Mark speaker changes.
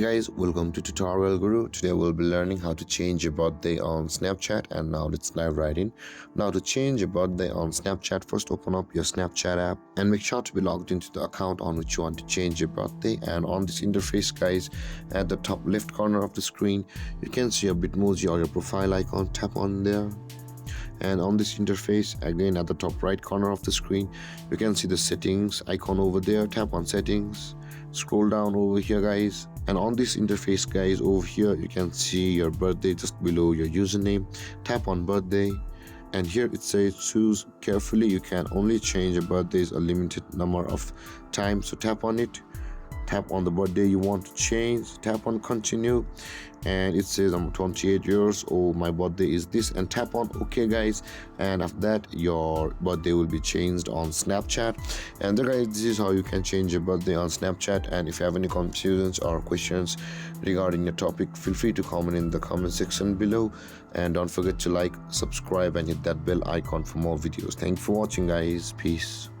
Speaker 1: Guys, welcome to Tutorial Guru. Today we'll be learning how to change your birthday on Snapchat, and now let's dive right in. Now, to change your birthday on Snapchat, first open up your Snapchat app and make sure to be logged into the account on which you want to change your birthday. And on this interface, guys, at the top left corner of the screen, you can see a Bitmoji or your profile icon. Tap on there. And on this interface, again at the top right corner of the screen, you can see the settings icon over there. Tap on settings, scroll down over here, guys, and on this interface, guys, over here you can see your birthday just below your username. Tap on birthday, and here it says choose carefully. You can only change your birthdays a limited number of times, so tap on it. Tap on the birthday you want to change, tap on continue, and it says I'm 28 years old, my birthday is this, and tap on OK, guys, and after that your birthday will be changed on Snapchat. And there, guys, this is how you can change your birthday on Snapchat. And if you have any confusions or questions regarding the topic, feel free to comment in the comment section below, and don't forget to like, subscribe, and hit that bell icon for more videos. Thank you for watching, guys. Peace.